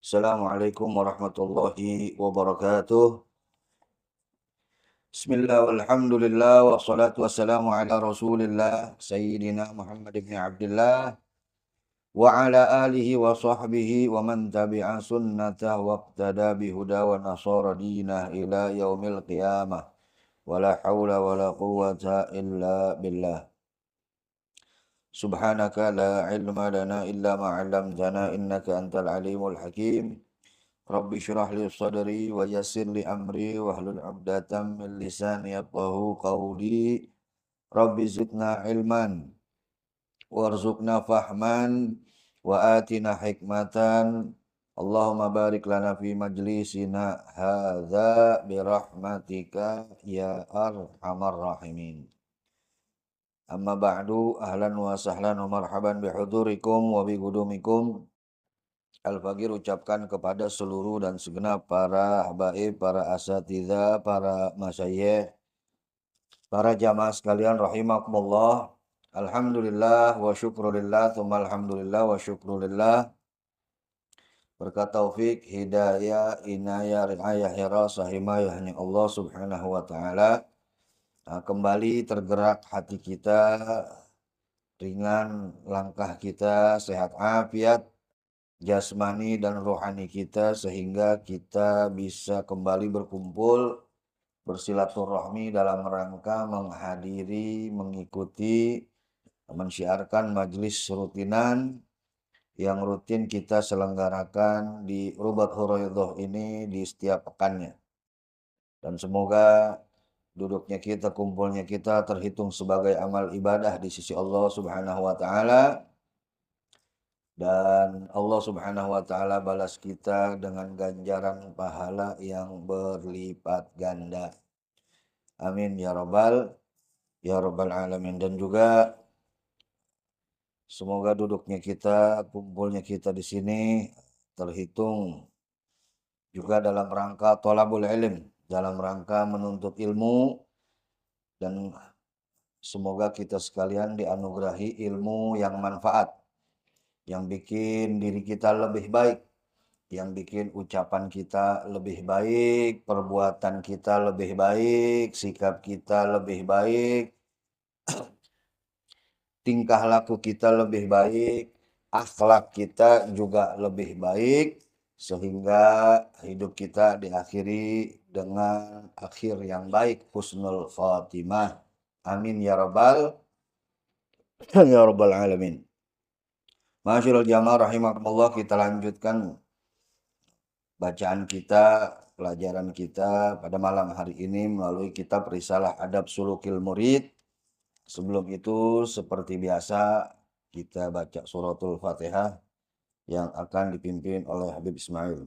Assalamualaikum warahmatullahi wabarakatuh. Bismillah walhamdulillah wassalatu wassalamu ala rasulillah Sayyidina Muhammad ibn Abdullah wa ala alihi wa sahbihi wa man tabi'a sunnatah wa iqtada bihuda wa nasara dinah ila yaumil qiyamah wa la hawla wa la quwwata illa billah. Subhanaka la ilma lana illa ma 'allamtana innaka antal alimul hakim. Rabbi syrah li sadri wa yassir li amri wahlul 'uqdatam min lisani yafqahu qawli. Rabbi zidna ilman warzuqna fahman wa atina hikmatan. Allahumma barik lana fi majlisina hadza bi rahmatika ya arhamar rahimin. Amma ba'du, ahlan wa sahlan wa marhaban bi hudurikum wa bi qudumikum. Al-Faqir ucapkan kepada seluruh dan segenap para habaib, para asatidzah, para masyayikh, para jamaah sekalian rahimakumullah. Alhamdulillah wa syukrulillah, tsumma alhamdulillah wa syukrulillah. Berkat taufik, hidayah, inayah, riayah, hirasah, himayahnya Allah subhanahu wa ta'ala. Kembali tergerak hati kita, ringan langkah kita, sehat afiat jasmani dan rohani kita sehingga kita bisa kembali berkumpul bersilaturahmi dalam rangka menghadiri, mengikuti, mensyiarkan majelis rutinan yang rutin kita selenggarakan di Rubat Huraidhah ini di setiap pekannya. Dan semoga duduknya kita, kumpulnya kita terhitung sebagai amal ibadah di sisi Allah Subhanahu wa taala. Dan Allah subhanahu wa ta'ala balas kita dengan ganjaran pahala yang berlipat ganda. Amin ya rabbal alamin. Dan juga semoga duduknya kita, kumpulnya kita di sini terhitung juga dalam rangka thalabul ilm, dalam rangka menuntut ilmu, dan semoga kita sekalian dianugerahi ilmu yang manfaat, yang bikin diri kita lebih baik, yang bikin ucapan kita lebih baik, perbuatan kita lebih baik, sikap kita lebih baik, tingkah laku kita lebih baik, akhlak kita juga lebih baik, sehingga hidup kita diakhiri dengan akhir yang baik, husnul khatimah. Amin ya rabbal alamin. Masyaallah jamaah rahimakumullah, kita lanjutkan bacaan kita, pelajaran kita pada malam hari ini melalui kitab Risalah Adab Sulukil Murid. Sebelum itu seperti biasa kita baca suratul Fatihah yang akan dipimpin oleh Habib Ismail.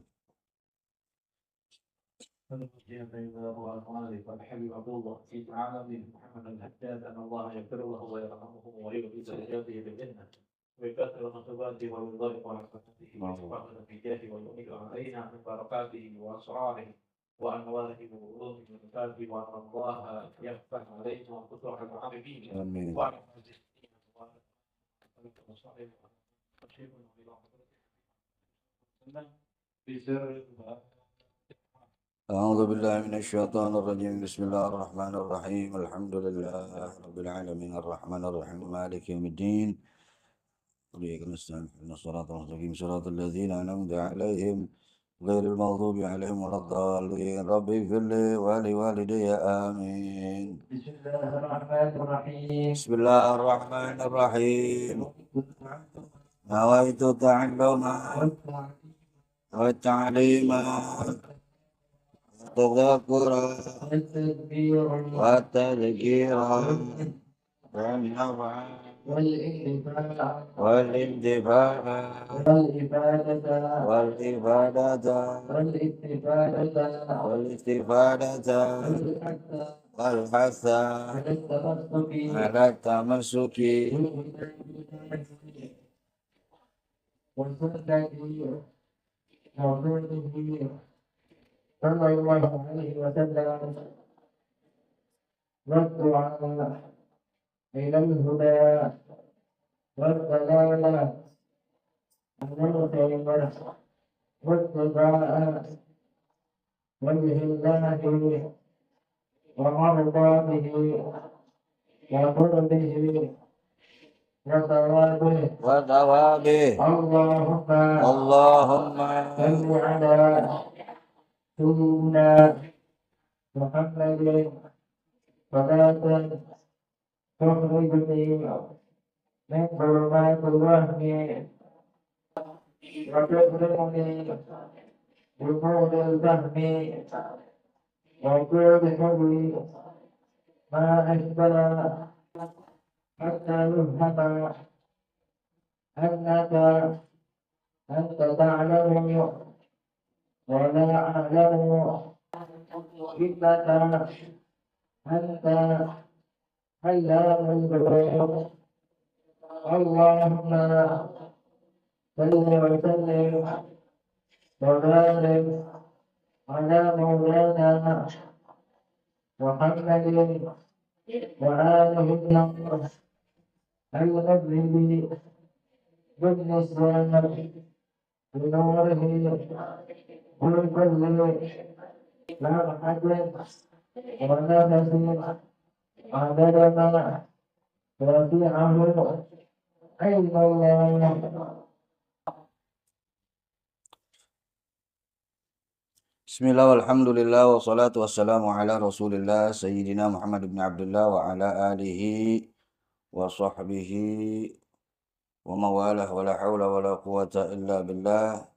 ويكثر الخطبات والوظائف ورحمته ويحفظنا في جاهه ويؤمن علينا من بركاته واسراره وانواره وعلومه وصفاته وان الله يفتح علينا وفتوح العارفين وعلى أعوذ بالله من الشيطان الرجيم. بسم الله الرحمن الرحيم. الحمد لله رب العالمين الرحمن الرحيم مالك يوم الدين. إياك نستعين اهدنا الصراط المستقيم صراط الذين أنعمت عليهم غير المغضوب عليهم ولا الضالين. ربي اغفر لي ولوالدي آمين. بسم الله الرحمن الرحيم. بسم الله الرحمن الرحيم. نويت التعلم والتعليم والتذكر والتذكير والنفع والانتفاع والاستفادة والحث على التمسك صلى الله عليه وسلم والدعاء إلى الهدى والضلالة واتباع وجه الله ومرضاته وقربه وثوابه اللهم صل على سيدنا محمد صلاة تخرجني من ظلمات الوهم وتكرمني بنور الفهم وجود حبي ما أشبه حتى يفهم أنك أنت تعلم ولا أعلم إنك أنت علام الغيوب اللهم صل وسلم وبارك على مولانا محمد وآله الطاهرين المذهب بالنسبة بنوره بالكل لا حد ولا نسير عدد ما وسعه علم الله. Bismillah, walhamdulillah, wassalatu wassalamu ala rasulillah Sayyidina Muhammad ibn Abdullah wa ala alihi wa sahbihi wa mawalah wa la hawla wa la quwata illa billah.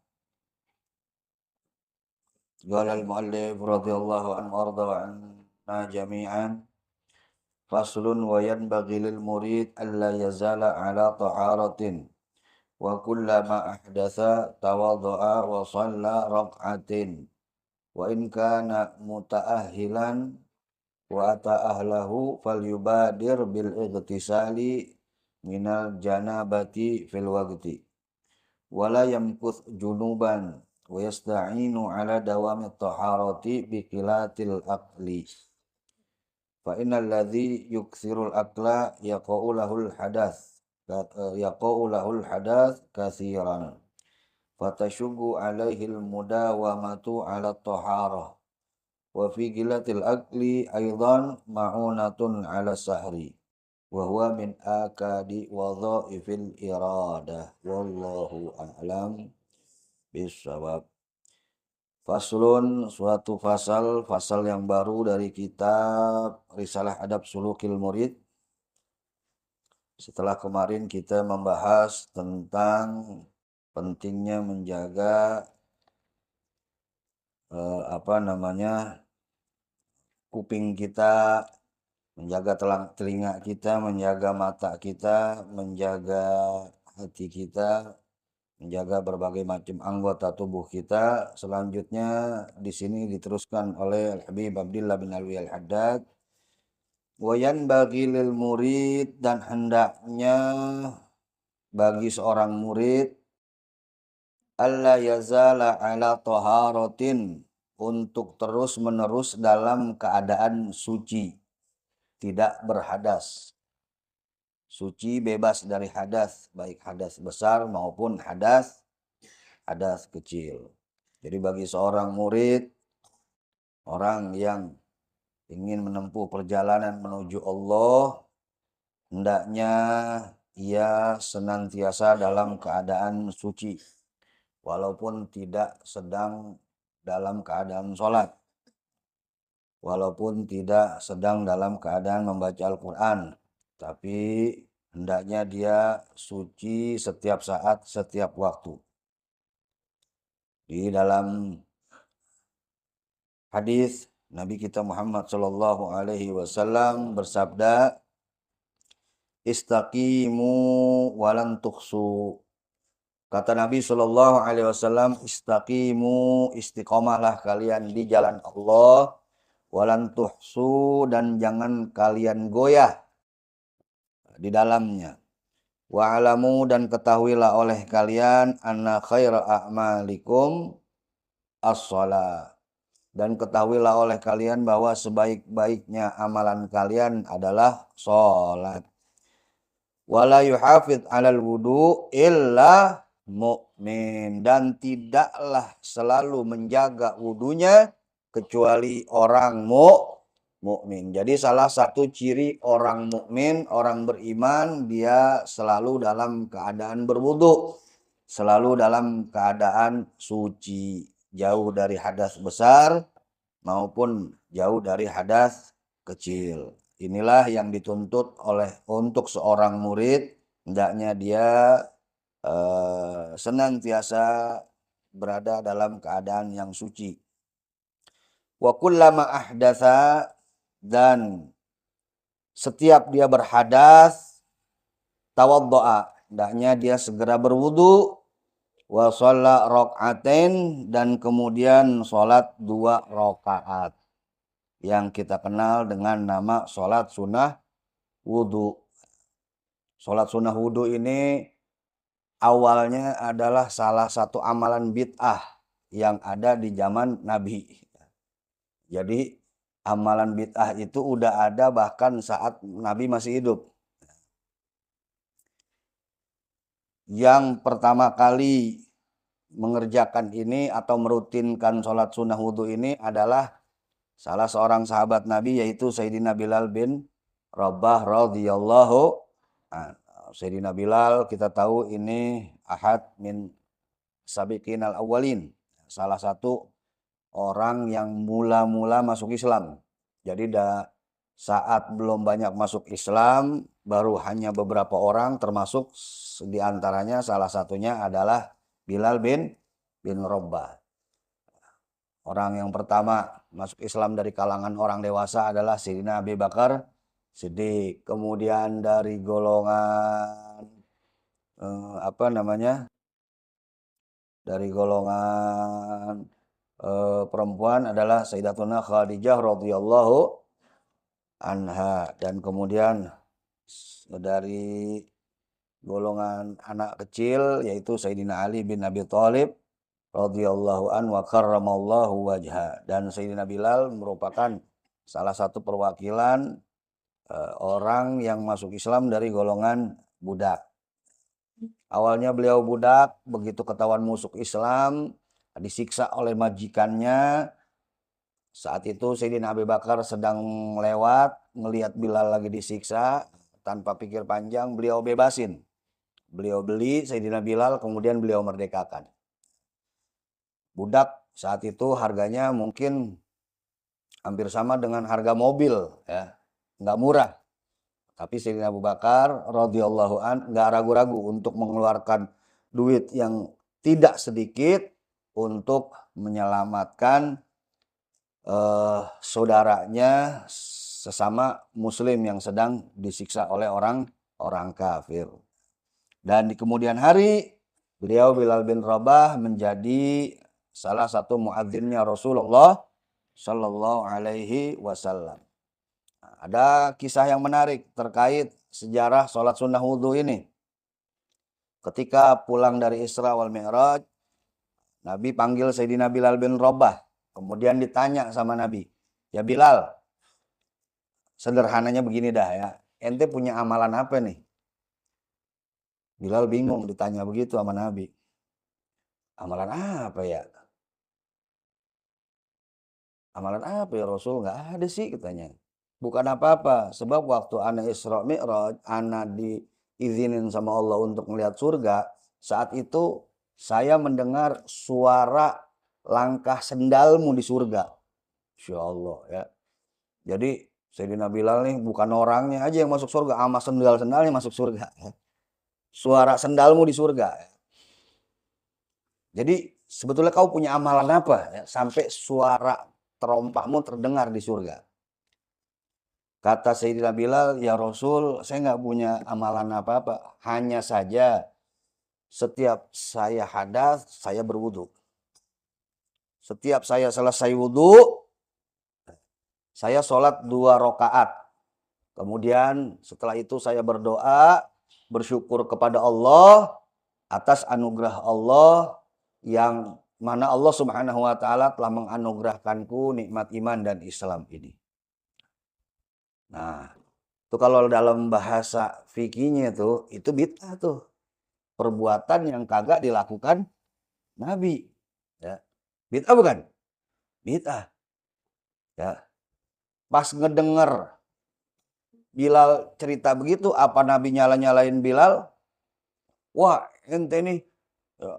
Qala al-muallif radhiyallahu anhu arda wa anna jami'an. Faslun wa yanbaghi lil murid alla yazala ala taharatin wa kullama ahdatha tawadda'a wa shalla raq'atin wa in kana muta'ahhilan wa ata ahlahu falyubadir bil igtisali minal janabati fil waqti wala yamkuth junuban wa yasta'inu ala dawami taharati bi qilatil aqli fa innal ladzi yukthirul aqla yaqa'u lahul hadath katsiran fatashuggu alaihil mudawamatu ala taharah wa fi gilatil akli aidan ma'unatun ala sahri wa huwa min akadi wadhaifil iradah wallahu a'lam bissawab. Faslun, suatu fasal yang baru dari kitab Risalah Adab Sulukil Murid. Setelah kemarin kita membahas tentang pentingnya menjaga kuping kita, menjaga telinga kita, menjaga mata kita, menjaga hati kita, menjaga berbagai macam anggota tubuh kita. Selanjutnya di sini diteruskan oleh Al-Habib Abdillah bin Alwi Al-Haddad. Wayan bagi lil murid, dan hendaknya bagi seorang murid alla yazala ala taharatin, untuk terus menerus dalam keadaan suci, tidak berhadas. Suci bebas dari hadas, baik hadas besar maupun hadas kecil. Jadi bagi seorang murid, orang yang ingin menempuh perjalanan menuju Allah, hendaknya ia senantiasa dalam keadaan suci, walaupun tidak sedang dalam keadaan sholat, walaupun tidak sedang dalam keadaan membaca Al-Quran, tapi hendaknya dia suci setiap saat, setiap waktu. Di dalam hadis Nabi kita Muhammad Shallallahu Alaihi Wasallam bersabda, istaqimu walan tuhsu. Kata Nabi Shallallahu Alaihi Wasallam, istaqimu, istiqomahlah kalian di jalan Allah, walan tuhsu, dan jangan kalian goyah di dalamnya. Wa'alamu, dan ketahuilah oleh kalian, anna khaira a'malikum as-shalah, dan ketahuilah oleh kalian bahwa sebaik-baiknya amalan kalian adalah sholat. Wala yuhafidh alal wudu illa mukmin, dan tidaklah selalu menjaga wudunya kecuali orang mukmin. Jadi salah satu ciri orang mukmin, orang beriman, dia selalu dalam keadaan berwudu, selalu dalam keadaan suci, jauh dari hadas besar maupun jauh dari hadas kecil. Inilah yang dituntut untuk seorang murid, hendaknya dia senantiasa berada dalam keadaan yang suci. Wa kullama ahdatsa, dan setiap dia berhadas, tawaddoa, hendaknya dia segera berwudu, wa shalla rakaatain, dan kemudian sholat 2 rakaat yang kita kenal dengan nama sholat sunnah wudu. Sholat sunnah wudu ini awalnya adalah salah satu amalan bid'ah yang ada di zaman Nabi. Jadi amalan bid'ah itu udah ada bahkan saat Nabi masih hidup. Yang pertama kali mengerjakan ini atau merutinkan sholat sunnah wudhu ini adalah salah seorang sahabat Nabi, yaitu Sayyidina Bilal bin Rabah radhiyallahu anhu. Sayyidina Bilal kita tahu ini ahad min sabiqinal awwalin, salah satu orang yang mula-mula masuk Islam. Jadi saat belum banyak masuk Islam, baru hanya beberapa orang, termasuk diantaranya salah satunya adalah Bilal bin Rabah. Orang yang pertama masuk Islam dari kalangan orang dewasa adalah Sayyidina Abi Bakar Siddiq. Kemudian dari golongan dari golongan perempuan adalah Sayyidatuna Khadijah radhiyallahu anha. Dan kemudian dari golongan anak kecil yaitu Sayyidina Ali bin Abi Thalib radhiyallahu anhu wa karramallahu wajha. Dan Sayyidina Bilal merupakan salah satu perwakilan orang yang masuk Islam dari golongan budak. Awalnya beliau budak, begitu ketahuan masuk Islam, disiksa oleh majikannya. Saat itu Sayyidina Abi Bakar sedang lewat, melihat Bilal lagi disiksa, tanpa pikir panjang beliau bebasin. Beliau beli Sayyidina Bilal, kemudian beliau merdekakan. Budak saat itu harganya mungkin hampir sama dengan harga mobil, ya, nggak murah. Tapi Sayyidina Abu Bakar radhiyallahu an nggak ragu-ragu untuk mengeluarkan duit yang tidak sedikit untuk menyelamatkan saudaranya sesama muslim yang sedang disiksa oleh orang kafir. Dan di kemudian hari beliau Bilal bin Rabah menjadi salah satu muadzinnya Rasulullah Shallallahu Alaihi Wasallam. Ada kisah yang menarik terkait sejarah sholat sunnah wudhu ini. Ketika pulang dari Isra wal Mi'raj, Nabi panggil Sayyidina Bilal bin Rabah. Kemudian ditanya sama Nabi, ya Bilal, sederhananya begini dah ya, ente punya amalan apa nih? Bilal bingung ditanya begitu sama Nabi. Amalan apa ya? Amalan apa ya Rasul? Nggak ada sih katanya. Bukan apa-apa, sebab waktu ana Isra Mi'raj, ana diizinin sama Allah untuk melihat surga, saat itu saya mendengar suara langkah sendalmu di surga. Insya Allah ya. Jadi Sayyidina Bilal nih bukan orangnya aja yang masuk surga, sama sendal-sendalnya masuk surga. Suara sendalmu di surga. Jadi sebetulnya kau punya amalan apa ya, sampai suara terompahmu terdengar di surga? Kata Sayyidina Bilal, ya Rasul, saya nggak punya amalan apa-apa. Hanya saja setiap saya hadas, saya berwudu. Setiap saya selesai wudu, saya sholat 2 rakaat. Kemudian setelah itu saya berdoa, bersyukur kepada Allah atas anugerah Allah yang mana Allah Subhanahu wa taala telah menganugerahkanku nikmat iman dan Islam ini. Nah, itu kalau dalam bahasa fikihnya itu bid'ah tuh. perbuatan yang kagak dilakukan Nabi. Ya. Bid'ah bukan? Bid'ah. Ya. Pas ngedenger Bilal cerita begitu, apa Nabi nyala-nyalain Bilal? Wah, ente nih,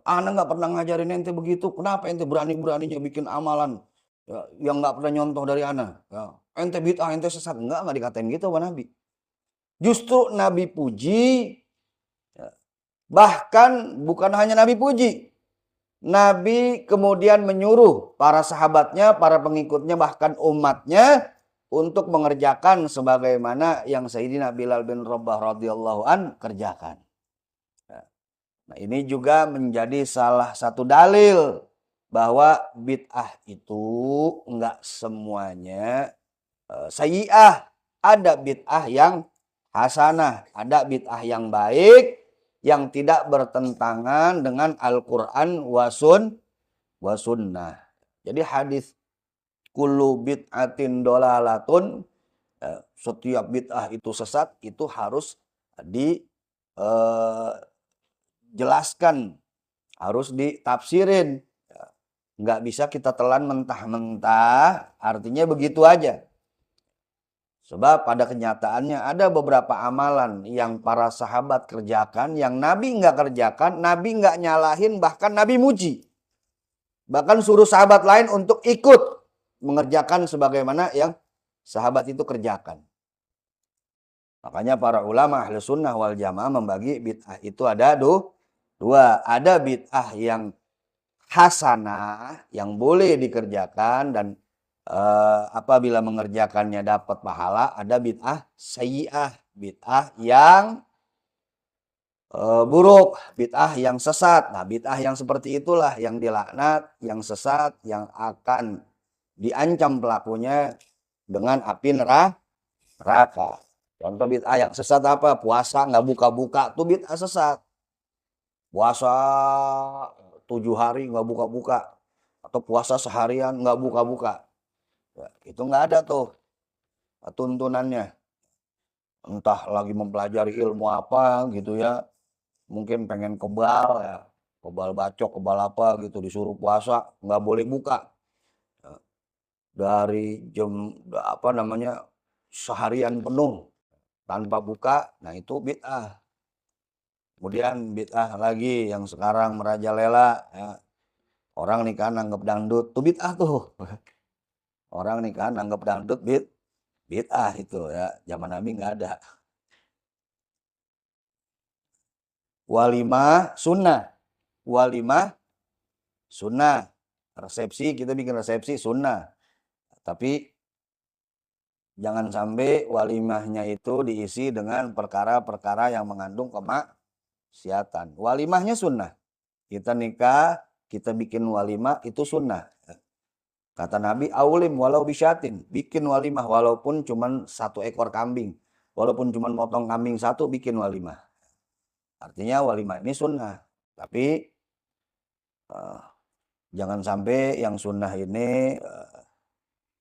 ana nggak pernah ngajarin ente begitu. Kenapa ente berani-beraninya bikin amalan ya, yang nggak pernah nyontoh dari ana? Ya, ente bid'ah, ente sesat. Nggak dikatain gitu sama Nabi. Justru Nabi puji, ya, bahkan bukan hanya Nabi puji. Nabi kemudian menyuruh para sahabatnya, para pengikutnya, bahkan umatnya untuk mengerjakan sebagaimana yang Sayyidina Bilal bin Rabah radhiyallahu an kerjakan. Nah, ini juga menjadi salah satu dalil bahwa bid'ah itu enggak semuanya sayyi'ah. Ada bid'ah yang hasanah, ada bid'ah yang baik yang tidak bertentangan dengan Al-Qur'an wa sunnah. Jadi hadis kullu bid'atin dolalatun, setiap bid'ah itu sesat, itu harus dijelaskan, harus ditafsirin. Nggak bisa kita telan mentah-mentah, artinya begitu aja. Sebab pada kenyataannya ada beberapa amalan yang para sahabat kerjakan, yang Nabi nggak kerjakan, Nabi nggak nyalahin, bahkan Nabi muji. Bahkan suruh sahabat lain untuk ikut mengerjakan sebagaimana yang sahabat itu kerjakan. Makanya para ulama ahli sunnah wal jamaah membagi bid'ah itu ada dua. Ada bid'ah yang hasanah, yang boleh dikerjakan dan apabila mengerjakannya dapat pahala. Ada bid'ah sayyi'ah, bid'ah yang buruk, bid'ah yang sesat. Nah, bid'ah yang seperti itulah yang dilaknat, yang sesat, yang akan diancam pelakunya dengan api neraka. Contoh bid'ah yang sesat apa? Puasa nggak buka-buka, tuh bid'ah sesat. Puasa 7 hari nggak buka-buka, atau puasa seharian nggak buka-buka. Ya, itu nggak ada tuh tuntunannya. Entah lagi mempelajari ilmu apa gitu ya, mungkin pengen kebal ya, kebal bacok, kebal apa gitu, disuruh puasa, nggak boleh buka. Ya, dari jam seharian penuh tanpa buka, nah itu bid'ah. Kemudian bid'ah lagi yang sekarang merajalela, ya. Orang nikahan anggap dangdut, tuh bid'ah tuh. Orang nikahan anggap dangdut bid'ah itu ya. Zaman Nabi nggak ada. Walimah sunnah. Walimah sunnah. Resepsi, kita bikin resepsi sunnah. Tapi jangan sampai walimahnya itu diisi dengan perkara-perkara yang mengandung kemaksiatan. Walimahnya sunnah. Kita nikah, kita bikin walimah, itu sunnah. Kata Nabi, aulim walau bisyatin. Bikin walimah walaupun cuma 1 ekor kambing. Walaupun cuma motong kambing 1, bikin walimah. Artinya walimah ini sunnah. Tapi jangan sampai yang sunnah ini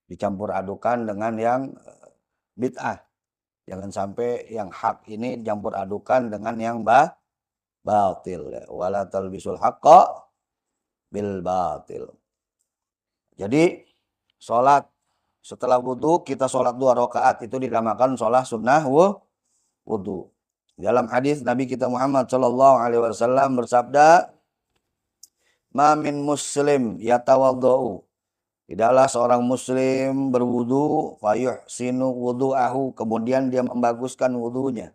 dicampur adukan dengan yang bid'ah. Jangan sampai yang hak ini dicampur adukan dengan yang batil. Wala talbisul haqqa bil batil. Jadi sholat setelah wudhu, kita sholat 2 rakaat, itu dinamakan sholat sunnah wudhu. Dalam hadis Nabi kita Muhammad Shallallahu Alaihi Wasallam bersabda, "Ma min muslim yatawaddu." Tidaklah seorang muslim berwudu, fayuhsinu wudu'ahu, kemudian dia membaguskan wudunya.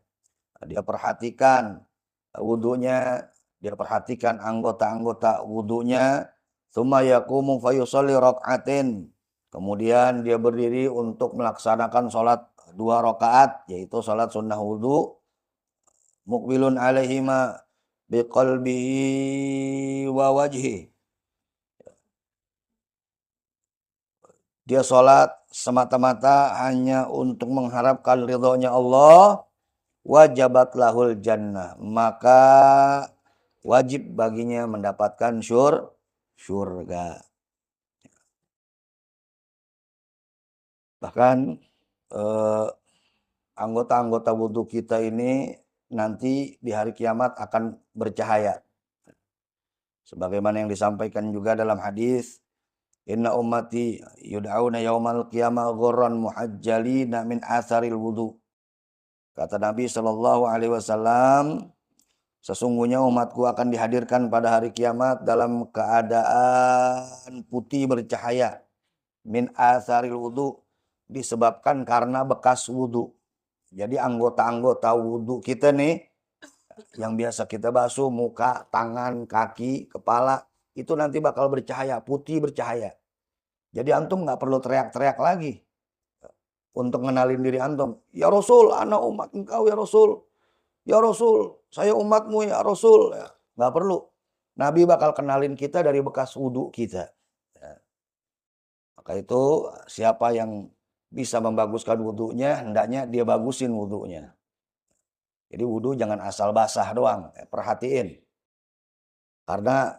Dia perhatikan wudunya, dia perhatikan anggota-anggota wudunya. Tsumma yaqumu fayusalli rak'atin. Kemudian dia berdiri untuk melaksanakan sholat 2 rakaat, yaitu sholat sunnah wudu. Muqbilun alaihima biqalbihi wa wajhi. Dia sholat semata-mata hanya untuk mengharapkan ridhonya Allah. Wajabat lahul jannah, maka wajib baginya mendapatkan surga. Bahkan anggota-anggota wudhu kita ini nanti di hari kiamat akan bercahaya. Sebagaimana yang disampaikan juga dalam hadis, inna ummati yud'auna yaumal qiyamah ghurran muhajjalina min atharil wudu. Kata Nabi Shallallahu alaihi wasallam, sesungguhnya umatku akan dihadirkan pada hari kiamat dalam keadaan putih bercahaya min atharil wudu, disebabkan karena bekas wudu. Jadi anggota-anggota wudu kita nih yang biasa kita basuh muka, tangan, kaki, kepala, itu nanti bakal bercahaya, putih bercahaya. Jadi antum nggak perlu teriak-teriak lagi untuk ngenalin diri antum. Ya Rasul, anak umat engkau ya Rasul. Ya Rasul, saya umatmu ya Rasul. Ya, nggak perlu. Nabi bakal kenalin kita dari bekas wudhu kita. Ya. Maka itu siapa yang bisa membaguskan wudhunya, hendaknya dia bagusin wudhunya. Jadi wudhu jangan asal basah doang. Perhatiin. Karena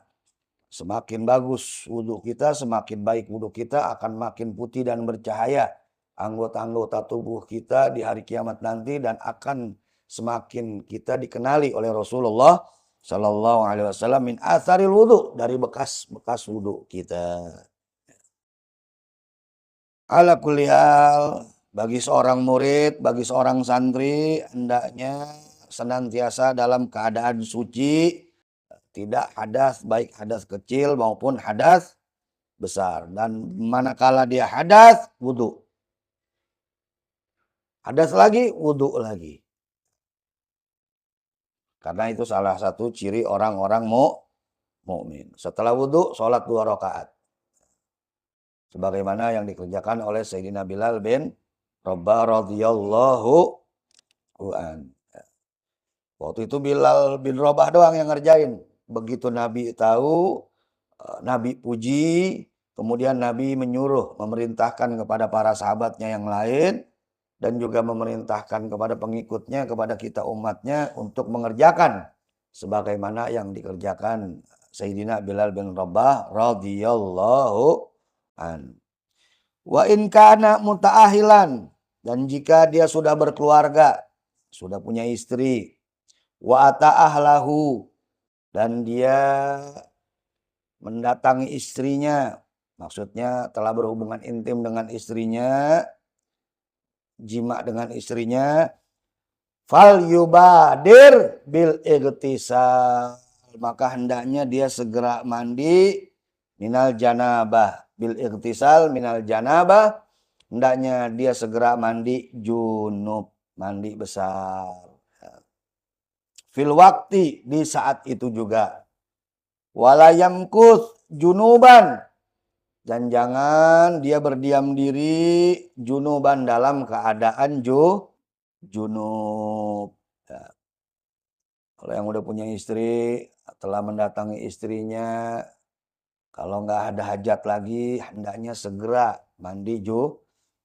semakin bagus wudhu kita, semakin baik wudhu kita, akan makin putih dan bercahaya anggota-anggota tubuh kita di hari kiamat nanti, dan akan semakin kita dikenali oleh Rasulullah Sallallahu Alaihi Wasallam min atharil wudhu, dari bekas wudhu kita. Ala kulli hal, bagi seorang murid, bagi seorang santri, hendaknya senantiasa dalam keadaan suci, tidak hadas, baik hadas kecil maupun hadas besar. Dan manakala dia hadas, wudhu. Hadas lagi, wudhu lagi. Karena itu salah satu ciri orang-orang mukmin. Setelah wudhu, sholat 2 rakaat. Sebagaimana yang dikerjakan oleh Sayyidina Bilal bin Rabah radhiyallahu an. Waktu itu Bilal bin Rabah doang yang ngerjain. Begitu Nabi tahu, Nabi puji, kemudian Nabi menyuruh, memerintahkan kepada para sahabatnya yang lain, dan juga memerintahkan kepada pengikutnya, kepada kita umatnya, untuk mengerjakan sebagaimana yang dikerjakan Sayyidina Bilal bin Rabah radhiyallahu an. Wa in kana muta'ahilan, dan jika dia sudah berkeluarga, sudah punya istri, wa ata'ahlahu, dan dia mendatangi istrinya, maksudnya telah berhubungan intim dengan istrinya, jima dengan istrinya, fal yubadir bil igtisal, maka hendaknya dia segera mandi minal janabah, bil igtisal minal janabah, hendaknya dia segera mandi junub, mandi besar. Fil waktu, di saat itu juga. Walayamkus junuban, dan jangan dia berdiam diri junuban, dalam keadaan junub. Ya. Kalau yang udah punya istri, telah mendatangi istrinya, kalau nggak ada hajat lagi, hendaknya segera mandi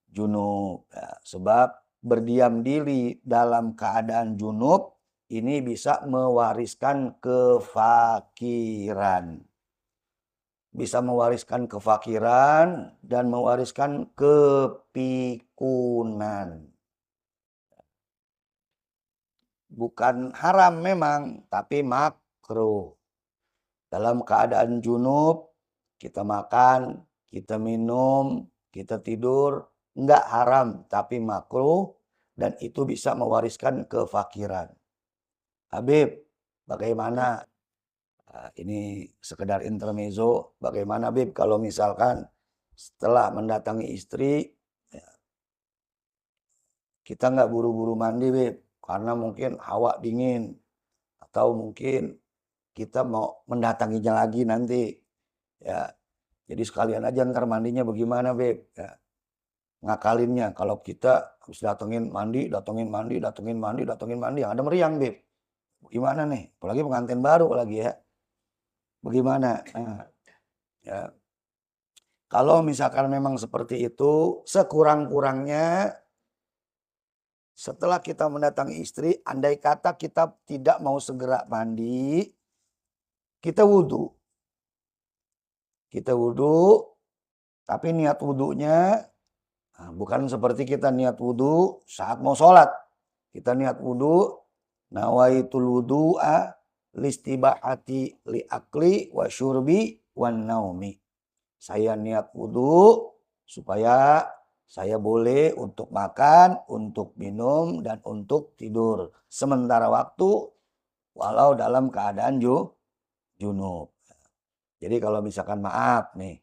junub. Ya. Sebab berdiam diri dalam keadaan junub ini bisa mewariskan kefakiran. Bisa mewariskan kefakiran dan mewariskan kepikunan. Bukan haram memang, tapi makruh. Dalam keadaan junub, kita makan, kita minum, kita tidur, enggak haram, tapi makruh, dan itu bisa mewariskan kefakiran. Habib, bagaimana? Nah, ini sekedar intermezzo. Bagaimana Habib kalau misalkan setelah mendatangi istri, ya, kita nggak buru-buru mandi Habib, karena mungkin hawa dingin, atau mungkin kita mau mendatanginya lagi nanti. Ya, jadi sekalian aja ntar mandinya bagaimana Habib? Ya, ngakalinnya kalau kita harus datengin mandi, yang ada meriang Habib. Gimana nih? Apalagi pengantin baru lagi ya. Bagaimana? Nah, ya. Kalau misalkan memang seperti itu, sekurang-kurangnya setelah kita mendatangi istri, andai kata kita tidak mau segera mandi, kita wudhu. Kita wudhu, tapi niat wudhunya bukan seperti kita niat wudhu saat mau sholat. Kita niat wudhu Nawaitul wudu'a listibahati li akli wa syurbi wan naumi. Saya niat wudu supaya saya boleh untuk makan, untuk minum, dan untuk tidur. Sementara waktu, walau dalam keadaan junub. Jadi kalau misalkan maaf nih,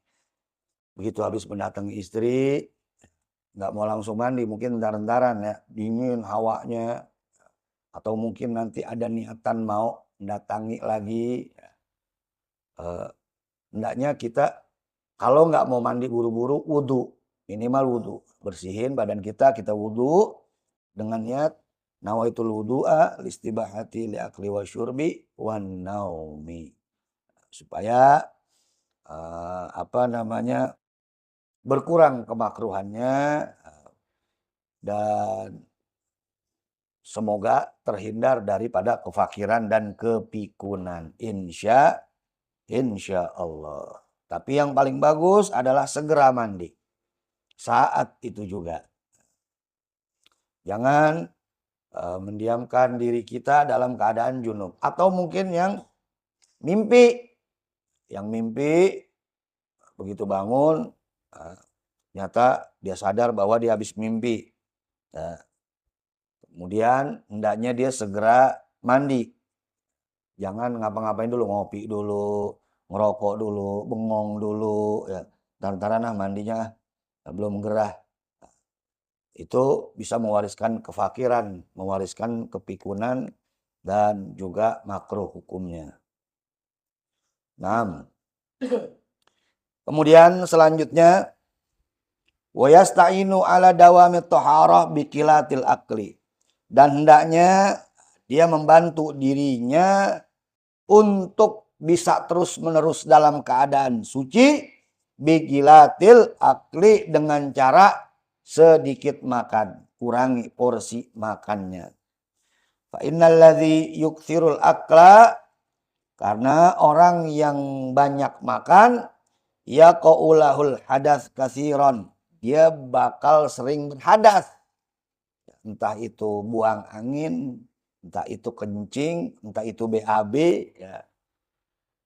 begitu habis mendatangi istri, nggak mau langsung mandi, mungkin entar-entaran ya, dingin hawanya, atau mungkin nanti ada niatan mau mendatangi lagi. Hendaknya kita kalau nggak mau mandi buru-buru, wudu. Minimal wudu. Bersihin badan kita wudu dengan niat nawaitul wudu'a listibahati li akli wa syurbi wan naumi. Supaya berkurang kemakruhannya dan semoga terhindar daripada kefakiran dan kepikunan. Insya Allah. Tapi yang paling bagus adalah segera mandi. Saat itu juga. Jangan mendiamkan diri kita dalam keadaan junub. Atau mungkin yang mimpi. Yang mimpi begitu bangun, ternyata dia sadar bahwa dia habis mimpi. Kemudian hendaknya dia segera mandi. Jangan ngapa-ngapain dulu, ngopi dulu, ngerokok dulu, bengong dulu. Ya. Ntar-ntaran mandinya belum gerah. Itu bisa mewariskan kefakiran, mewariskan kepikunan, dan juga makruh hukumnya. Nah, kemudian selanjutnya, wa yasta'inu ala dawami thaharah biqilatil akli. Dan hendaknya dia membantu dirinya untuk bisa terus-menerus dalam keadaan suci biqilatil akli dengan cara sedikit makan, kurangi porsi makannya. Fa innal ladzi yukthirul akla, karena orang yang banyak makan ya qaulahul hadas katsiran, dia bakal sering berhadas. Entah itu buang angin, entah itu kencing, entah itu BAB ya.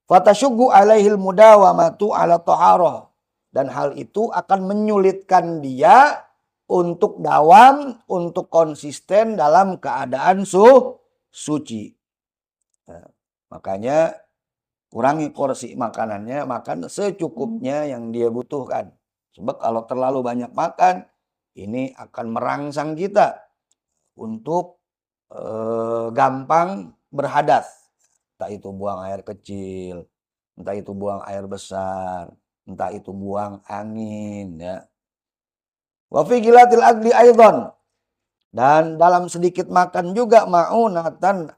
Fatashuggu alaihil mudawamatu ala taharah, dan hal itu akan menyulitkan dia untuk dawam, untuk konsisten dalam keadaan suci. Nah, makanya kurangi porsi makanannya, makan secukupnya yang dia butuhkan. Sebab kalau terlalu banyak makan, ini akan merangsang kita untuk gampang berhadas. Entah itu buang air kecil, entah itu buang air besar, entah itu buang angin ya. Wa fi gilatil agli aidan, dan dalam sedikit makan juga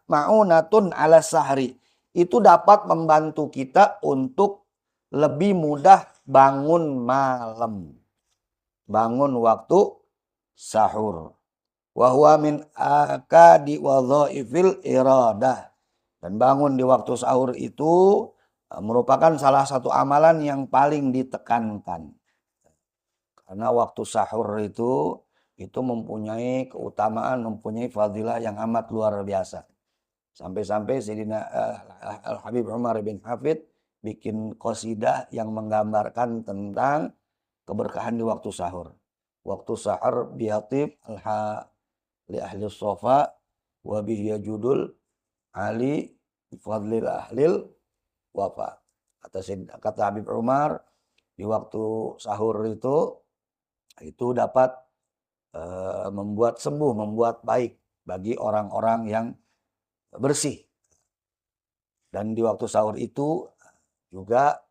ma'unatun ala sahri, itu dapat membantu kita untuk lebih mudah bangun malam, bangun waktu sahur. Wa huwa min akadi wadhaifil iradah, dan bangun di waktu sahur itu merupakan salah satu amalan yang paling ditekankan. Karena waktu sahur itu mempunyai keutamaan, mempunyai fadilah yang amat luar biasa. Sampai-sampai Sayyidina Al-Habib Umar bin Hafid bikin qasidah yang menggambarkan tentang keberkahan di waktu sahur. Waktu sahur biatib li ahli sofa wa bihi yajudul ali fadlil ahlil wafa. Kata Habib Umar, di waktu sahur itu dapat membuat sembuh, membuat baik bagi orang-orang yang bersih. Dan di waktu sahur itu juga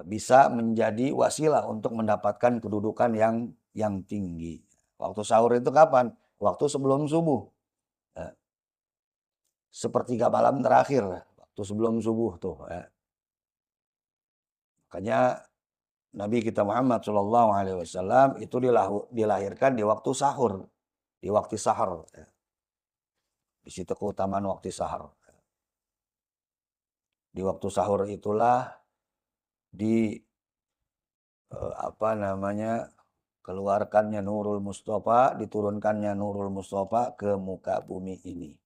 bisa menjadi wasilah untuk mendapatkan kedudukan yang tinggi. Waktu sahur itu kapan? Waktu sebelum subuh. Sepertiga malam terakhir, waktu sebelum subuh tuh. Makanya Nabi kita Muhammad SAW itu dilahirkan di waktu sahur, di waktu sahur. Di situ keutamaan waktu sahur. Di waktu sahur itulah keluarkannya Nurul Mustafa, diturunkannya Nurul Mustafa ke muka bumi ini.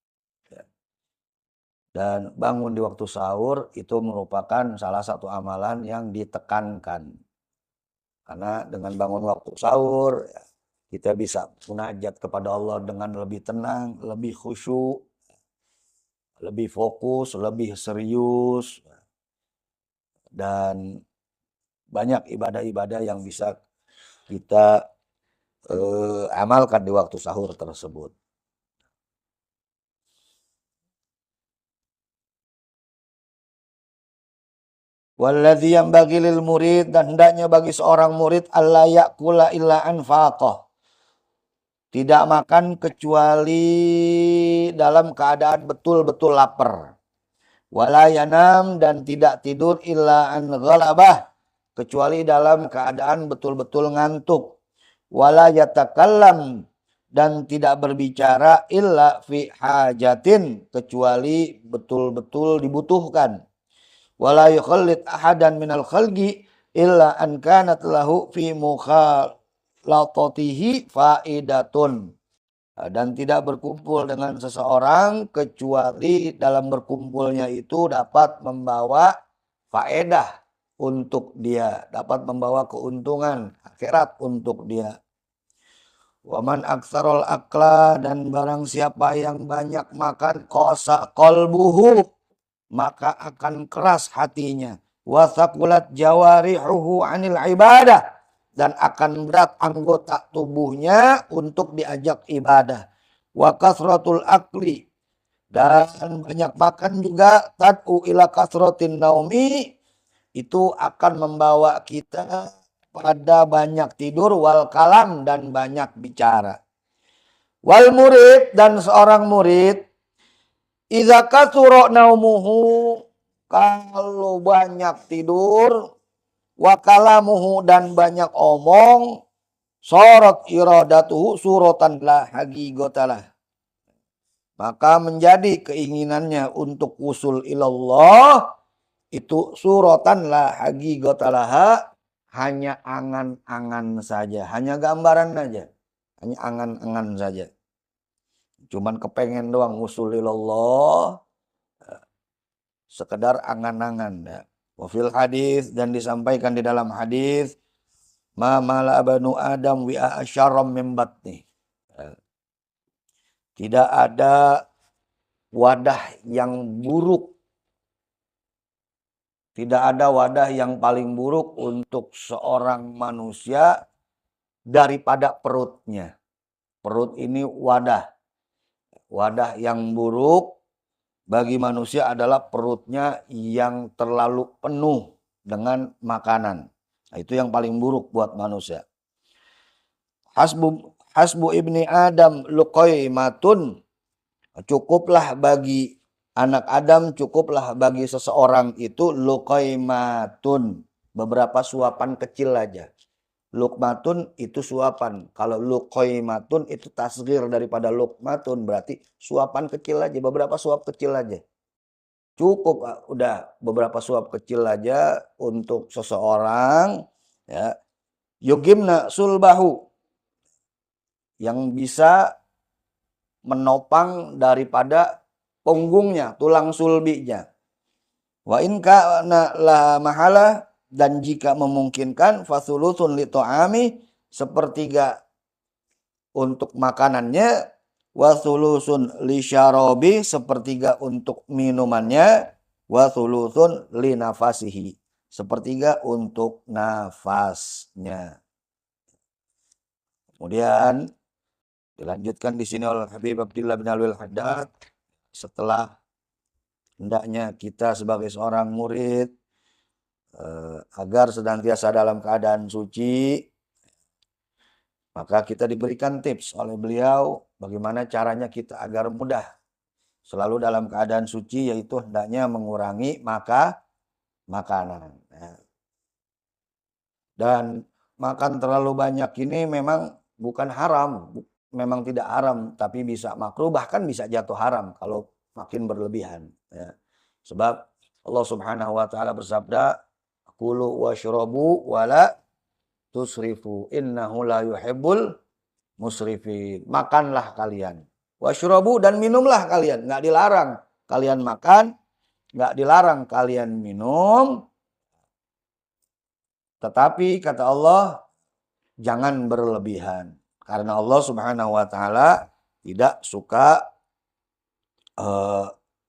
Dan bangun di waktu sahur itu merupakan salah satu amalan yang ditekankan. Karena dengan bangun waktu sahur, ya, kita bisa munajat kepada Allah dengan lebih tenang, lebih khusyuk, lebih fokus, lebih serius, dan banyak ibadah-ibadah yang bisa kita amalkan di waktu sahur tersebut. Walladzi yang bagi lil murid, dan hendaknya bagi seorang murid alla ya'kula illa anfaqah. Tidak makan kecuali dalam keadaan betul-betul lapar. Wala yanam, dan tidak tidur illa an ghalabah, kecuali dalam keadaan betul-betul ngantuk. Wala yatakallam, dan tidak berbicara illa fi hajatin, kecuali betul-betul dibutuhkan. Wala yukhallid ahadan minal khalqi illa an kanat lahu fi mukhalatatihi faidatun. Dan tidak berkumpul dengan seseorang kecuali dalam berkumpulnya itu dapat membawa faedah untuk dia, dapat membawa keuntungan akhirat untuk dia. Waman aksarul akla, dan barang siapa yang banyak makan, qasa qalbuhu, maka akan keras hatinya. Wa thaqulat jawarihuhu anil ibadah, dan akan berat anggota tubuhnya untuk diajak ibadah. Wa kasratul akli, dan banyak makan juga tad'u ila kasratin naumi, itu akan membawa kita pada banyak tidur, wal kalam, dan banyak bicara. Wal murid, dan seorang murid, idza katsura naumuhu, kalau banyak tidur, wa kalamuhu, dan banyak omong, sorot iradatuhu suratan la haqiqatalah, maka menjadi keinginannya untuk usul ilallah itu suratan la haqiqatalah, hanya angan-angan saja, hanya gambaran saja, hanya angan-angan saja. Cuman kepengen doang usul ilallah, sekedar angan-angan, ya. Wafil hadis, dan disampaikan di dalam hadis, ma mala banu adam wi'a asyarram min batni. Tidak ada wadah yang buruk, tidak ada wadah yang paling buruk untuk seorang manusia daripada perutnya. Perut ini wadah yang buruk bagi manusia adalah perutnya yang terlalu penuh dengan makanan. Nah, itu yang paling buruk buat manusia. Hasbu ibni Adam luqaimatun, cukuplah bagi anak Adam, cukuplah bagi seseorang itu luqaimatun, beberapa suapan kecil aja. Luqmatun itu suapan. Kalau luqaimatun itu tasghir daripada luqmatun, berarti suapan kecil aja, beberapa suap kecil aja. Cukup udah beberapa suap kecil aja untuk seseorang, ya. Yugimna sulbahu, yang bisa menopang daripada punggungnya, tulang sulbinya. Wa in kana la mahala, dan jika memungkinkan, fasulusun li ta'ami, sepertiga untuk makanannya, wa thulusun li syarabi, sepertiga untuk minumannya, wa thulusun li nafasihi, sepertiga untuk nafasnya. Kemudian dilanjutkan di sini oleh Habib Abdillah bin Alwi Al-Haddad, setelah hendaknya kita sebagai seorang murid agar senantiasa dalam keadaan suci, maka kita diberikan tips oleh beliau bagaimana caranya kita agar mudah selalu dalam keadaan suci, yaitu hendaknya mengurangi makanan. Dan makan terlalu banyak ini memang bukan haram, memang tidak haram, tapi bisa makruh, bahkan bisa jatuh haram kalau makin berlebihan. Ya. Sebab Allah Subhanahu wa Ta'ala bersabda, kulu washrabu wala tusrifu innahu la yuhibbul musrifin. Makanlah kalian, washrabu, dan minumlah kalian, nggak dilarang kalian makan, nggak dilarang kalian minum. Tetapi kata Allah, jangan berlebihan. Karena Allah Subhanahu wa taala tidak suka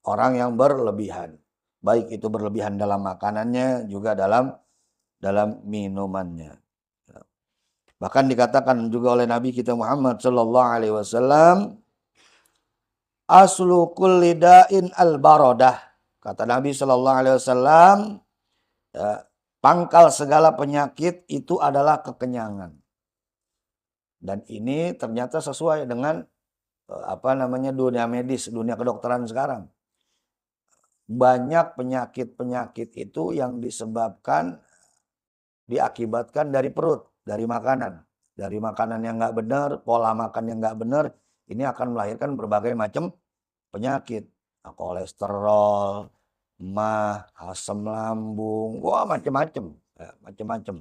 orang yang berlebihan. Baik itu berlebihan dalam makanannya juga dalam minumannya. Bahkan dikatakan juga oleh Nabi kita Muhammad sallallahu alaihi wasallam, aslu kulli da'in al-baradah. Kata Nabi sallallahu alaihi wasallam, pangkal segala penyakit itu adalah kekenyangan. Dan ini ternyata sesuai dengan dunia medis, dunia kedokteran sekarang. Banyak penyakit-penyakit itu yang diakibatkan dari perut, dari makanan. Dari makanan yang nggak benar, pola makan yang nggak benar, ini akan melahirkan berbagai macam penyakit. Kolesterol, mah, asam lambung, wah macam-macam. Macam-macam.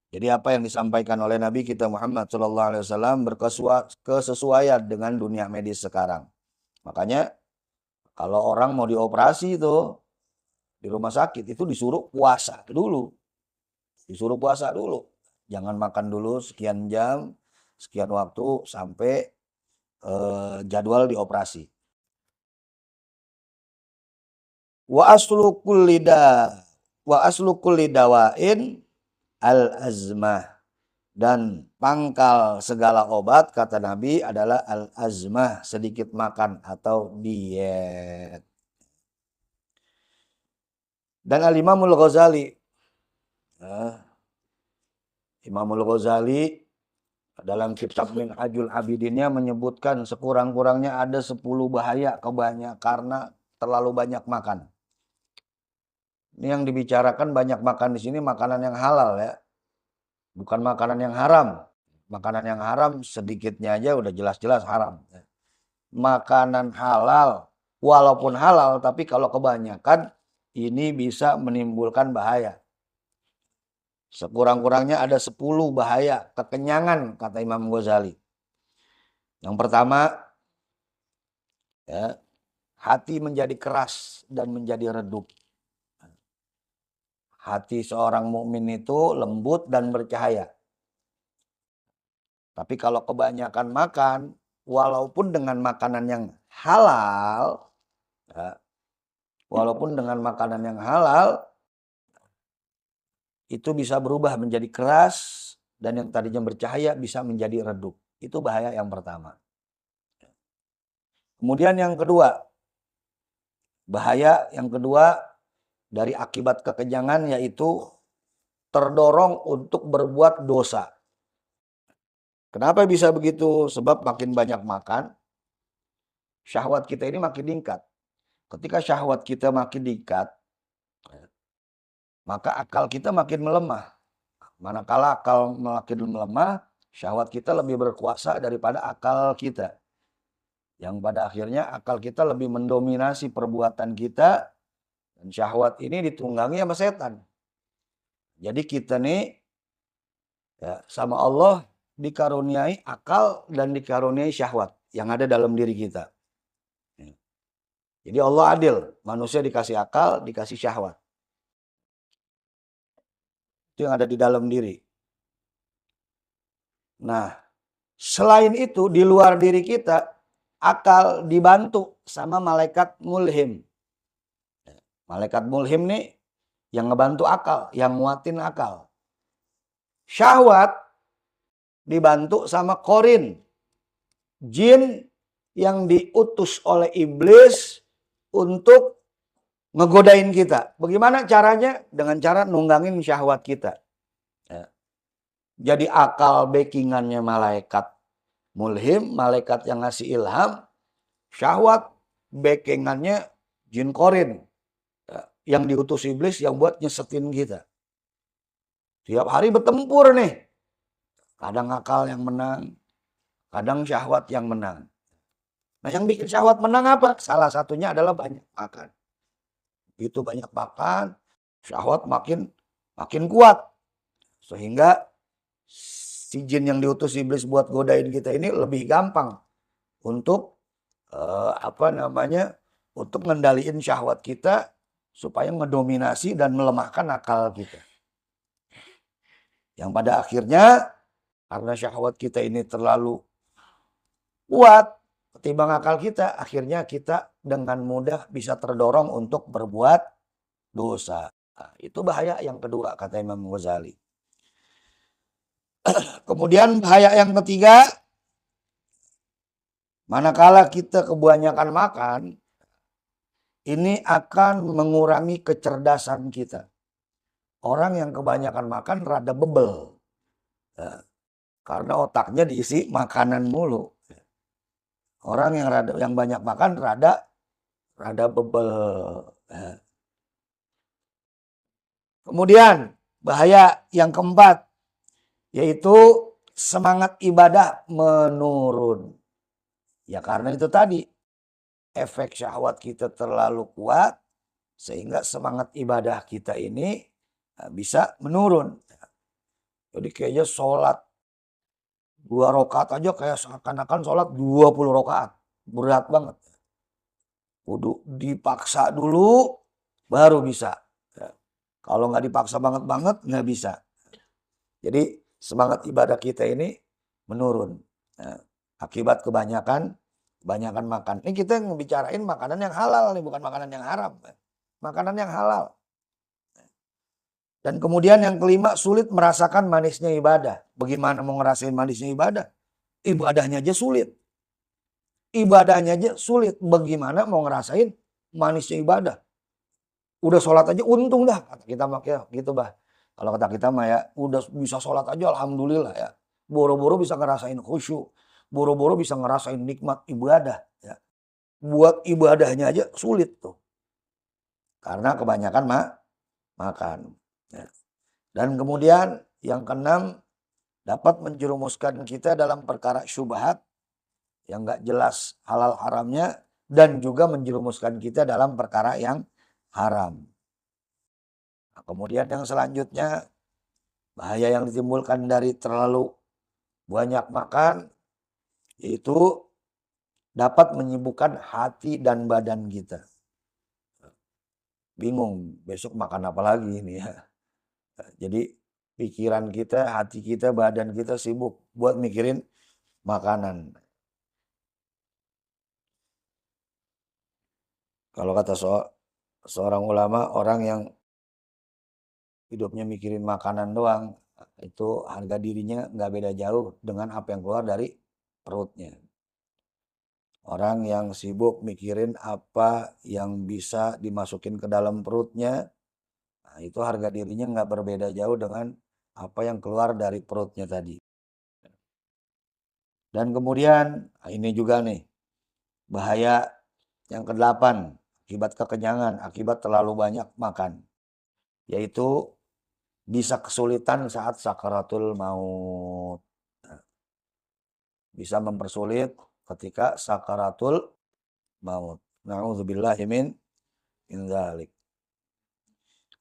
Jadi apa yang disampaikan oleh Nabi kita Muhammad SAW berkesesuaian dengan dunia medis sekarang. Makanya kalau orang mau dioperasi itu di rumah sakit itu disuruh puasa dulu. Jangan makan dulu sekian jam, sekian waktu sampai jadwal dioperasi. Wa aslu kulli dawain al-azmah. Dan pangkal segala obat, kata Nabi, adalah al-azmah, sedikit makan atau diet. Dan Al-Imamul Ghazali, Imamul Ghazali dalam kitab Minhajul Abidinnya menyebutkan sekurang-kurangnya ada 10 bahaya kebanyakan karena terlalu banyak makan. Ini yang dibicarakan banyak makan di sini makanan yang halal ya. Bukan makanan yang haram. Makanan yang haram sedikitnya aja udah jelas-jelas haram. Makanan halal, walaupun halal, tapi kalau kebanyakan ini bisa menimbulkan bahaya. Sekurang-kurangnya ada 10 bahaya kekenyangan, kata Imam Ghazali. Yang pertama, ya, hati menjadi keras dan menjadi redup. Hati seorang mukmin itu lembut dan bercahaya. Tapi kalau kebanyakan makan, walaupun dengan makanan yang halal, itu bisa berubah menjadi keras dan yang tadinya bercahaya bisa menjadi redup. Itu bahaya yang pertama. Kemudian bahaya yang kedua dari akibat kekenyangan yaitu terdorong untuk berbuat dosa. Kenapa bisa begitu? Sebab makin banyak makan, syahwat kita ini makin meningkat. Ketika syahwat kita makin meningkat, maka akal kita makin melemah. Manakala akal makin melemah, syahwat kita lebih berkuasa daripada akal kita. Yang pada akhirnya akal kita lebih mendominasi perbuatan kita, dan syahwat ini ditunggangi sama setan. Jadi kita nih ya, sama Allah dikaruniai akal dan dikaruniai syahwat yang ada dalam diri kita. Jadi Allah adil, manusia dikasih akal, dikasih syahwat. Itu yang ada di dalam diri. Nah, selain itu di luar diri kita, akal dibantu sama malaikat mulhim. Malaikat mulhim nih yang ngebantu akal, yang nguatin akal. Syahwat dibantu sama korin, jin yang diutus oleh iblis untuk ngegodain kita. Bagaimana caranya? Dengan cara nunggangin syahwat kita. Ya. Jadi akal backingannya malaikat mulhim, malaikat yang ngasih ilham. Syahwat backingannya jin korin, ya, yang diutus iblis yang buat nyesetin kita. Tiap hari bertempur nih. Kadang akal yang menang, kadang syahwat yang menang. Nah, yang bikin syahwat menang apa? Salah satunya adalah banyak makan. Itu banyak makan, syahwat makin kuat. Sehingga si jin yang diutus iblis buat godain kita ini lebih gampang untuk untuk ngendaliin syahwat kita supaya ngedominasi dan melemahkan akal kita. Yang pada akhirnya karena syahwat kita ini terlalu kuat ketimbang akal kita, akhirnya kita dengan mudah bisa terdorong untuk berbuat dosa. Nah, itu bahaya yang kedua kata Imam Ghazali. Kemudian bahaya yang ketiga, manakala kita kebanyakan makan, ini akan mengurangi kecerdasan kita. Orang yang kebanyakan makan rada bebel. Nah, karena otaknya diisi makanan mulu. Orang yang banyak makan rada bebel. Nah. Kemudian bahaya yang keempat, yaitu semangat ibadah menurun. Ya karena itu tadi, efek syahwat kita terlalu kuat, sehingga semangat ibadah kita ini bisa menurun. Jadi kayaknya sholat 2 rakaat aja kayak seakan-akan sholat 20 rakaat. Berat banget. Kudu dipaksa dulu, baru bisa. Kalau nggak dipaksa banget-banget, nggak bisa. Jadi semangat ibadah kita ini menurun. Nah, akibat kebanyakan makan. Ini kita ngebicarain makanan yang halal nih, bukan makanan yang haram. Makanan yang halal. Dan kemudian yang kelima, sulit merasakan manisnya ibadah. Bagaimana mau ngerasain manisnya ibadah? Ibadahnya aja sulit. Ibadahnya aja sulit. Bagaimana mau ngerasain manisnya ibadah? Udah sholat aja untung dah. Kata kita makanya gitu bah. Kalau kata kita mah ya, udah bisa sholat aja alhamdulillah ya. Boro-boro bisa ngerasain khusyuk. Boro-boro bisa ngerasain nikmat ibadah. Ya. Buat ibadahnya aja sulit tuh. Karena kebanyakan makan. Ya. Dan kemudian yang keenam, dapat menjerumuskan kita dalam perkara syubhat yang gak jelas halal haramnya, dan juga menjerumuskan kita dalam perkara yang haram. Nah, kemudian yang selanjutnya, bahaya yang ditimbulkan dari terlalu banyak makan, yaitu dapat menyibukkan hati dan badan kita. Bingung besok makan apa lagi ini ya. Jadi pikiran kita, hati kita, badan kita sibuk buat mikirin makanan. Kalau kata seorang ulama, orang yang hidupnya mikirin makanan doang, itu harga dirinya nggak beda jauh dengan apa yang keluar dari perutnya. Orang yang sibuk mikirin apa yang bisa dimasukin ke dalam perutnya, nah itu harga dirinya nggak berbeda jauh dengan apa yang keluar dari perutnya tadi. Dan kemudian, ini juga nih, bahaya yang ke-8, akibat kekenyangan, akibat terlalu banyak makan. Yaitu bisa kesulitan saat sakaratul maut. Bisa mempersulit ketika sakaratul maut. Na'udzubillahi min dzalik.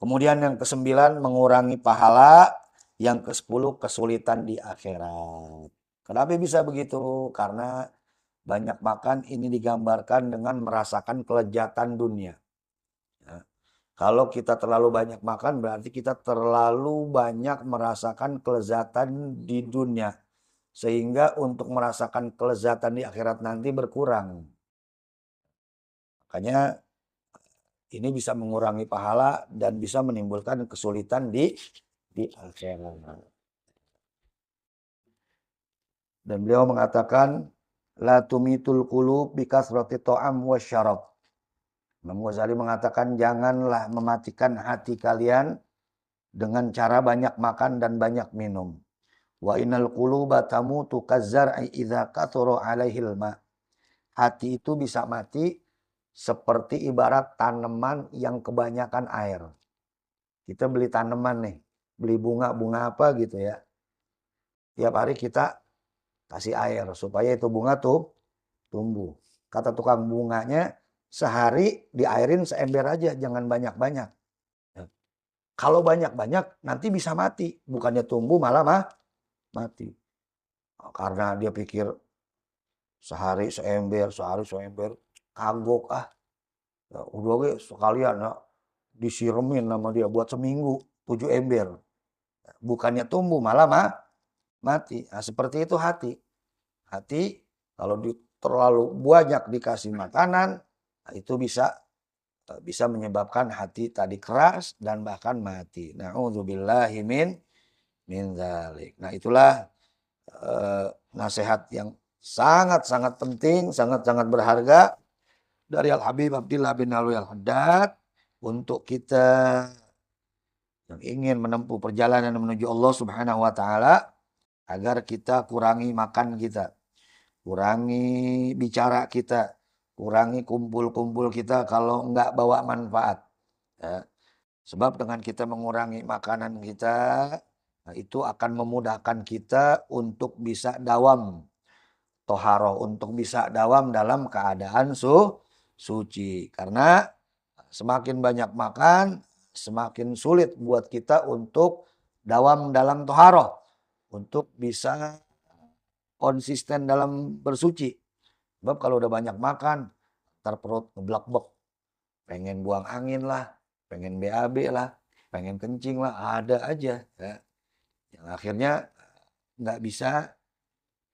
Kemudian yang ke-9, mengurangi pahala. Yang ke-10, kesulitan di akhirat. Kenapa bisa begitu? Karena banyak makan ini digambarkan dengan merasakan kelezatan dunia. Ya. Kalau kita terlalu banyak makan berarti kita terlalu banyak merasakan kelezatan di dunia. Sehingga untuk merasakan kelezatan di akhirat nanti berkurang. Makanya ini bisa mengurangi pahala dan bisa menimbulkan kesulitan di akhirat. Dan beliau mengatakan, la tumitul qulub bikasrati ta'am wasyarab. Imam Ghazali mengatakan, janganlah mematikan hati kalian dengan cara banyak makan dan banyak minum. Wa innal quluba tamutu kazzar'i idza kathura 'alaihil ma. Hati itu bisa mati seperti ibarat tanaman yang kebanyakan air. Kita beli tanaman nih, beli bunga apa gitu ya. Tiap hari kita kasih air supaya itu bunga tuh tumbuh. Kata tukang bunganya, sehari diairin seember aja, jangan banyak-banyak. Kalau banyak-banyak nanti bisa mati, bukannya tumbuh malah mati. Karena dia pikir sehari seember, kagok ya, udah ge sekalian ya, disiremin sama dia buat seminggu 7 ember. Bukannya tumbuh malah mati. Nah, seperti itu hati. Hati kalau terlalu banyak dikasih makanan, nah itu bisa menyebabkan hati tadi keras dan bahkan mati. Na'udzubillahi min dzalik. Nah, itulah nasihat yang sangat-sangat penting, sangat-sangat berharga dari Al Habib Abdillah bin Alwi Al Haddad untuk kita yang ingin menempuh perjalanan menuju Allah Subhanahu wa taala, agar kita kurangi makan kita, kurangi bicara kita, kurangi kumpul-kumpul kita kalau enggak bawa manfaat. Ya. Sebab dengan kita mengurangi makanan kita, nah itu akan memudahkan kita untuk bisa dawam toharoh, untuk bisa dawam dalam keadaan suci. Karena semakin banyak makan, semakin sulit buat kita untuk dawam dalam toharoh, untuk bisa konsisten dalam bersuci. Sebab kalau udah banyak makan, ntar perut ngeblak-blek, pengen buang angin lah, pengen BAB lah, pengen kencing lah, ada aja. Ya. Yang akhirnya nggak bisa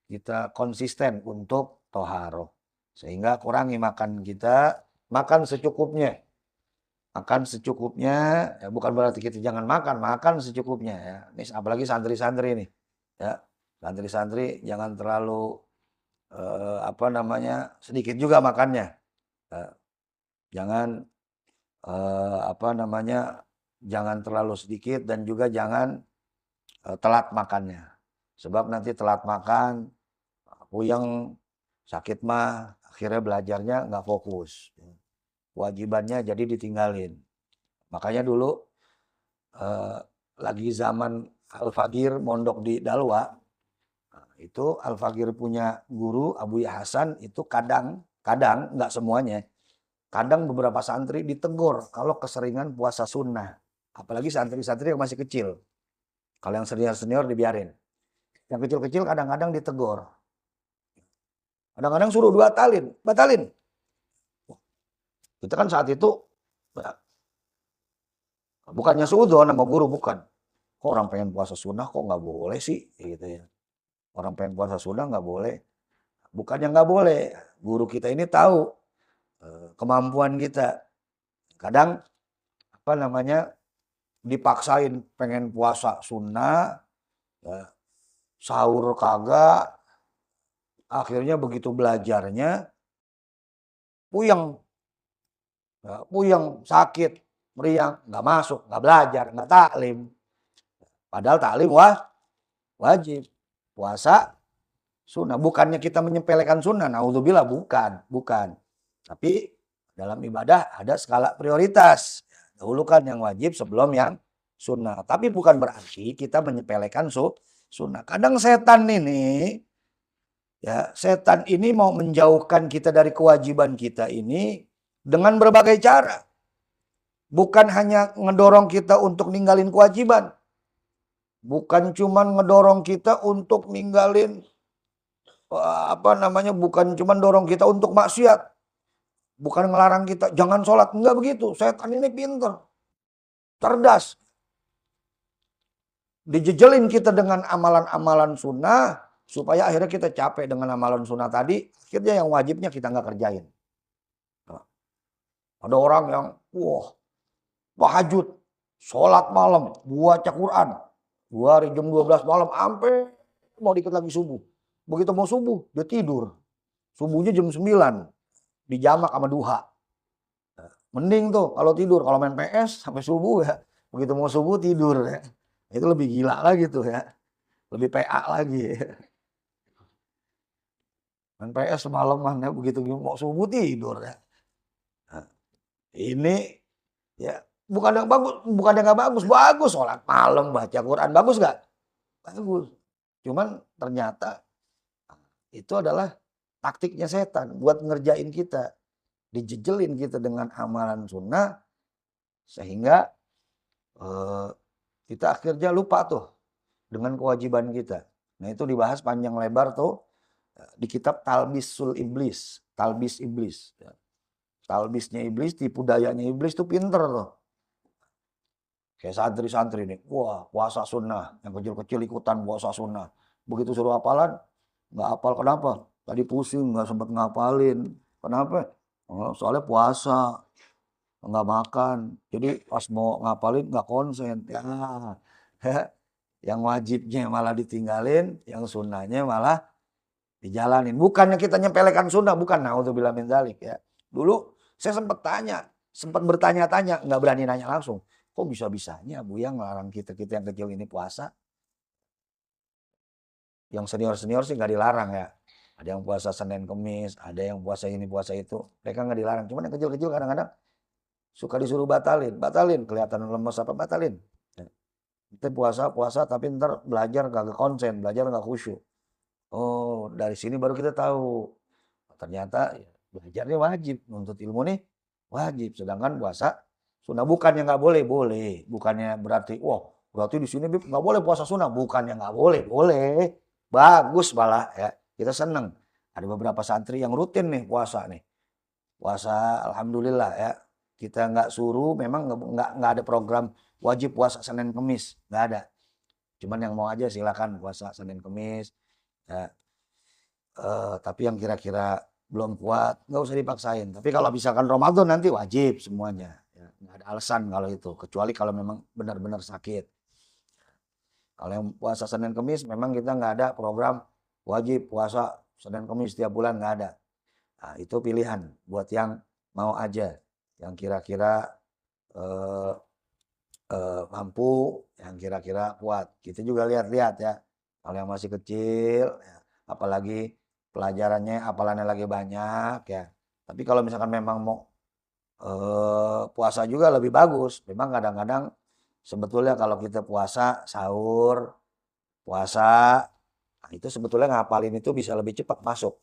kita konsisten untuk toharoh. Sehingga kurangi makan kita, makan secukupnya. Makan secukupnya, ya bukan berarti kita jangan makan, makan secukupnya ya. Ini apalagi santri-santri nih. Ya, santri-santri jangan terlalu sedikit juga makannya. Jangan jangan terlalu sedikit dan juga jangan telat makannya. Sebab nanti telat makan, puyeng, sakit mah, akhirnya belajarnya nggak fokus. Kewajibannya jadi ditinggalin. Makanya dulu lagi zaman Al-Faqir mondok di Dalwa, itu Al-Faqir punya guru Abu Hasan itu kadang nggak semuanya, kadang beberapa santri ditegur kalau keseringan puasa sunnah, apalagi santri-santri yang masih kecil. Kalau yang senior-senior dibiarin, yang kecil-kecil kadang-kadang ditegur, kadang-kadang suruh batalin. Kita kan saat itu bukannya suudzon sama guru, bukan. Kok orang pengen puasa sunnah kok nggak boleh sih, gitu ya. Orang pengen puasa sunnah nggak boleh. Bukannya nggak boleh, guru kita ini tahu kemampuan kita. Kadang dipaksain pengen puasa sunnah, ya, sahur kagak, akhirnya begitu belajarnya puyeng, ya, sakit, meriang, nggak masuk, nggak belajar, nggak taklim. Padahal taklim wajib, puasa sunnah. Bukannya kita menyepelekan sunnah, naudzubillah, bukan. Tapi dalam ibadah ada skala prioritas. Dahulukan yang wajib sebelum yang sunnah. Tapi bukan berarti kita menyepelekan sunnah. Kadang setan ini mau menjauhkan kita dari kewajiban kita ini dengan berbagai cara. Bukan hanya ngedorong kita untuk ninggalin kewajiban. Bukan cuma ngedorong kita untuk ninggalin bukan cuma dorong kita untuk maksiat. Bukan ngelarang kita jangan sholat, enggak begitu. Setan ini pintar, cerdas. Dijejelin kita dengan amalan-amalan sunnah supaya akhirnya kita capek dengan amalan sunnah tadi, akhirnya yang wajibnya kita nggak kerjain. Nah, ada orang yang tahajud, sholat malam, baca Quran, 2 hari jam 12 malam sampai mau dikit lagi subuh. Begitu mau subuh, dia tidur. Subuhnya jam 9, dijamak sama duha. Mending tuh kalau tidur, kalau main PS sampai subuh ya. Begitu mau subuh tidur ya. Itu lebih gila lagi tuh ya. Lebih PA lagi. Main PS semalaman ya, begitu mau subuh tidur ya. Nah, ini ya bukan yang nggak bagus sholat malam, baca Quran, bagus nggak? Bagus. Cuman ternyata itu adalah taktiknya setan buat ngerjain kita. Dijejelin kita dengan amalan sunnah sehingga kita akhirnya lupa tuh dengan kewajiban kita. Nah itu dibahas panjang lebar tuh di kitab Talbisul Iblis, Talbis Iblis. Ya. Talbisnya iblis, tipu dayanya iblis tuh pinter tuh. Kayak santri-santri nih, wah puasa sunnah, yang kecil-kecil ikutan puasa sunnah. Begitu suruh hafalan, nggak hafal kenapa? Tadi pusing, nggak sempat ngapalin. Kenapa? Oh, soalnya puasa, nggak makan. Jadi pas mau ngapalin nggak konsen. Ya, yang wajibnya malah ditinggalin, yang sunnahnya malah dijalanin. Bukannya kita nyepelekan sunnah, bukan. Naudzubillah min dzalik ya. Dulu saya sempat bertanya-tanya, nggak berani nanya langsung. Kok bisa-bisanya Buya ngelarang kita-kita yang kecil ini puasa? Yang senior-senior sih nggak dilarang ya. Ada yang puasa Senin Kemis, ada yang puasa ini puasa itu. Mereka nggak dilarang. Cuman yang kecil-kecil kadang-kadang suka disuruh batalin. Batalin, kelihatan lemes apa batalin. Kita puasa tapi ntar belajar nggak konsen, belajar nggak khusyuk. Oh, dari sini baru kita tahu. Ternyata ya, belajarnya wajib, nuntut ilmu nih wajib. Sedangkan puasa sunnah bukannya nggak boleh, boleh. Bukannya berarti, wah berarti di sini nggak boleh puasa sunnah. Bukannya nggak boleh, boleh. Bagus malah ya. Kita seneng. Ada beberapa santri yang rutin nih puasa nih. Puasa, alhamdulillah ya. Kita nggak suruh, memang nggak ada program wajib puasa Senin Kemis, nggak ada. Cuman yang mau aja silakan puasa Senin Kemis. Ya, tapi yang kira-kira belum kuat nggak usah dipaksain. Tapi kalau misalkan Ramadan nanti wajib semuanya. Ya, nggak ada alasan kalau itu. Kecuali kalau memang benar-benar sakit. Kalau yang puasa Senin Kemis memang kita nggak ada program wajib puasa Senin Kemis setiap bulan nggak ada. Nah, itu pilihan buat yang mau aja. Yang kira-kira eh, mampu, yang kira-kira kuat. Kita juga lihat-lihat ya. Kalau yang masih kecil, ya, apalagi pelajarannya, hafalannya lagi banyak ya. Tapi kalau misalkan memang mau puasa juga lebih bagus. Memang kadang-kadang sebetulnya kalau kita puasa sahur, puasa, nah itu sebetulnya ngapalin itu bisa lebih cepat masuk.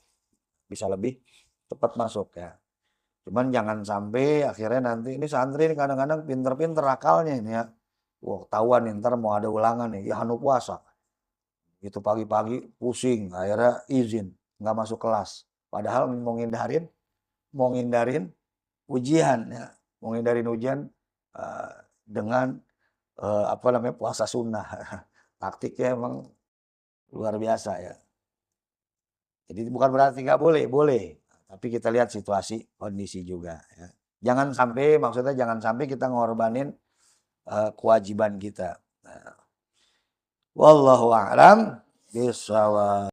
Bisa lebih cepat masuk ya. Cuman jangan sampai akhirnya nanti ini santri ini kadang-kadang pinter-pinter akalnya ini ya. Wah, ketahuan nih, ntar mau ada ulangan nih, ya hanu puasa. Itu pagi-pagi pusing, akhirnya izin, nggak masuk kelas. Padahal mau ngindarin ujian ya, mau ngindarin ujian eh, dengan apa namanya puasa sunnah. Taktiknya emang luar biasa ya. Jadi bukan berarti nggak boleh, boleh. Tapi kita lihat situasi, kondisi juga ya. Maksudnya jangan sampai kita ngorbanin kewajiban kita. Nah, wallahu a'lam bishawab.